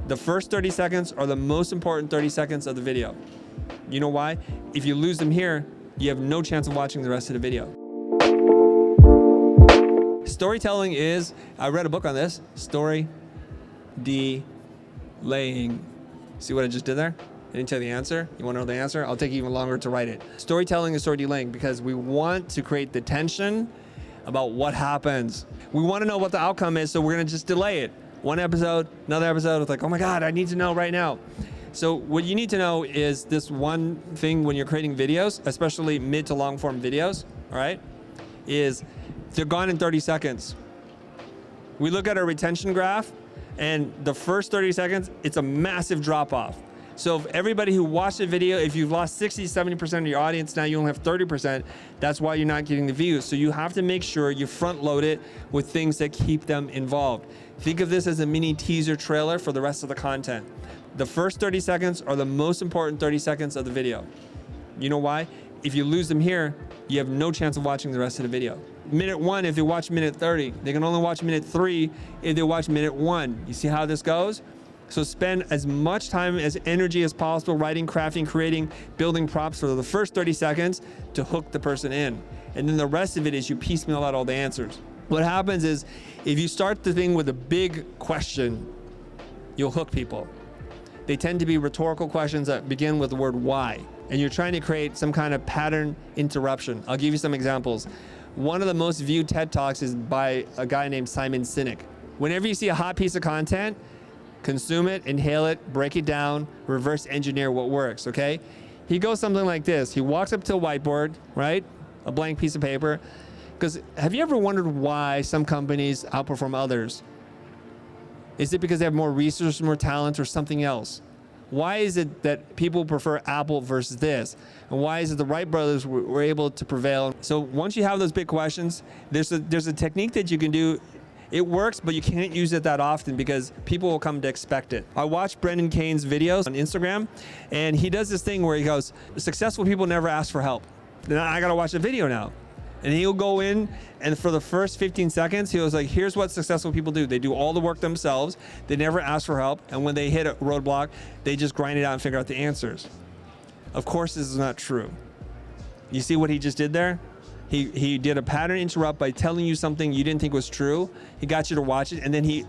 The first 30 seconds are the most important 30 seconds of the video. You know why? If you lose them here, you have no chance of watching the rest of the video. Storytelling is, I read a book on this, story delaying. See what I just did there? I didn't tell you the answer. You want to know the answer? I'll take even longer to write it. Storytelling is story delaying because we want to create the tension about what happens. We want to know what the outcome is, so we're going to just delay it. One episode, another episode, it's like, oh my God, I need to know right now. So what you need to know is this one thing when you're creating videos, especially mid to long form videos, all right, is they're gone in 30 seconds. We look at our retention graph and the first 30 seconds, it's a massive drop off. So if everybody who watched the video, if you've lost 60, 70% of your audience, now you only have 30%, that's why you're not getting the views. So you have to make sure you front load it with things that keep them involved. Think of this as a mini teaser trailer for the rest of the content. The first 30 seconds are the most important 30 seconds of the video. You know why? If you lose them here, you have no chance of watching the rest of the video. Minute 1, if they watch minute 30, they can only watch minute 3 if they watch minute 1. You see how this goes? So spend as much time as energy as possible writing, crafting, creating, building props for the first 30 seconds to hook the person in. And then the rest of it is you piecemeal out all the answers. What happens is if you start the thing with a big question, you'll hook people. They tend to be rhetorical questions that begin with the word why. And you're trying to create some kind of pattern interruption. I'll give you some examples. One of the most viewed TED Talks is by a guy named Simon Sinek. Whenever you see a hot piece of content, consume it, inhale it, break it down, reverse engineer what works, okay? He goes something like this. He walks up to a whiteboard, right? A blank piece of paper. Because have you ever wondered why some companies outperform others? Is it because they have more resources, more talent, or something else? Why is it that people prefer Apple versus this? And why is it the Wright brothers were able to prevail? So once you have those big questions, there's a technique that you can do. It works, but you can't use it that often because people will come to expect it. I watched Brendan Kane's videos on Instagram, and he does this thing where he goes, successful people never ask for help. Then I gotta watch the video now. And he'll go in, and for the first 15 seconds, he was like, here's what successful people do. They do all the work themselves. They never ask for help. And when they hit a roadblock, they just grind it out and figure out the answers. Of course, this is not true. You see what he just did there? He did a pattern interrupt by telling you something you didn't think was true. He got you to watch it, and then he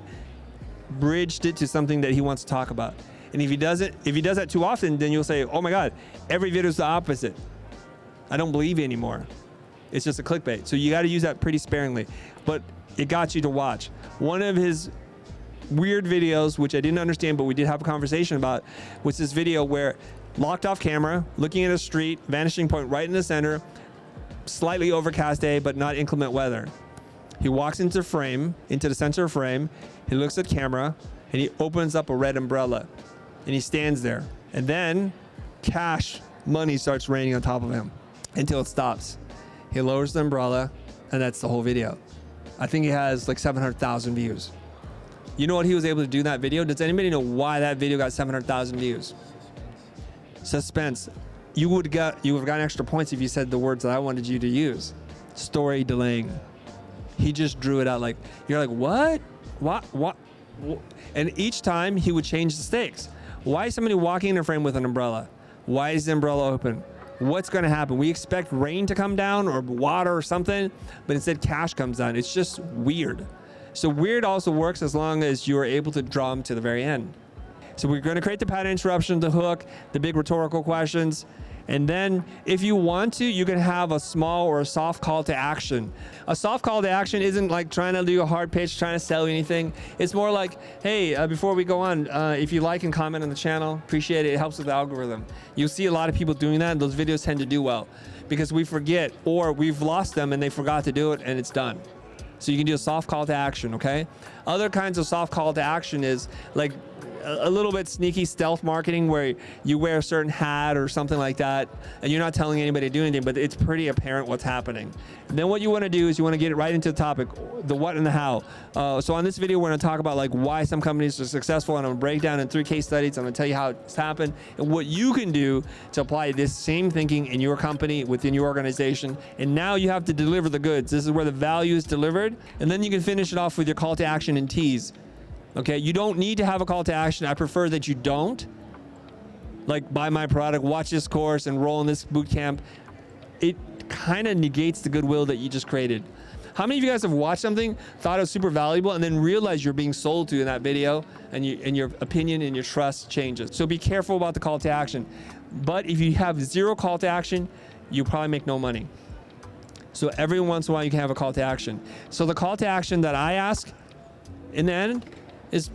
bridged it to something that he wants to talk about. And if he does that too often, then you'll say, oh my God, every video is the opposite. I don't believe you anymore. It's just a clickbait. So you got to use that pretty sparingly. But it got you to watch. One of his weird videos, which I didn't understand, but we did have a conversation about, was this video where locked off camera, looking at a street, vanishing point right in the center, slightly overcast day, but not inclement weather. He walks into the center frame, he looks at camera, and he opens up a red umbrella, and he stands there. And then cash money starts raining on top of him until it stops. He lowers the umbrella, and that's the whole video. I think he has like 700,000 views. You know what he was able to do in that video? Does anybody know why that video got 700,000 views? Suspense. You would have gotten extra points if you said the words that I wanted you to use. Story delaying. He just drew it out like, you're like, what? What? And each time he would change the stakes. Why is somebody walking in a frame with an umbrella? Why is the umbrella open? What's going to happen? We expect rain to come down or water or something, but instead cash comes down. It's just weird. So weird also works as long as you're able to draw them to the very end. So we're going to create the pattern interruption, the hook, the big rhetorical questions. And then if you want to, you can have a small or a soft call to action. A soft call to action isn't like trying to do a hard pitch, trying to sell you anything. It's more like, hey, before we go on, if you like and comment on the channel, appreciate it. It helps with the algorithm. You'll see a lot of people doing that, and those videos tend to do well because we forget or we've lost them and they forgot to do it and it's done. So you can do a soft call to action, okay? Other kinds of soft call to action is like a little bit sneaky stealth marketing where you wear a certain hat or something like that and you're not telling anybody to do anything, but it's pretty apparent what's happening. And then what you want to do is you want to get it right into the topic, the what and the how. So on this video, we're going to talk about like why some companies are successful, and I'm going to break down in 3 case studies. I'm going to tell you how it's happened and what you can do to apply this same thinking in your company, within your organization. And now you have to deliver the goods. This is where the value is delivered. And then you can finish it off with your call to action and tease. Okay, you don't need to have a call to action. I prefer that you don't. Like, buy my product, watch this course, enroll in this boot camp. It kind of negates the goodwill that you just created. How many of you guys have watched something, thought it was super valuable, and then realized you're being sold to in that video, and your opinion and your trust changes? So be careful about the call to action. But if you have zero call to action, you probably make no money. So every once in a while you can have a call to action. So the call to action that I ask in the end is,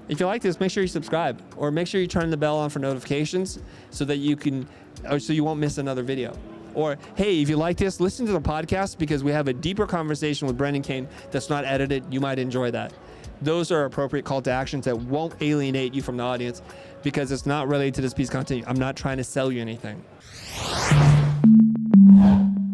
if you like this, make sure you subscribe, or make sure you turn the bell on for notifications so that you can, or so you won't miss another video. Or, hey, if you like this, listen to the podcast, because we have a deeper conversation with Brendan Kane that's not edited. You might enjoy that. Those are appropriate call to actions that won't alienate you from the audience, because it's not related to this piece of content. I'm not trying to sell you anything.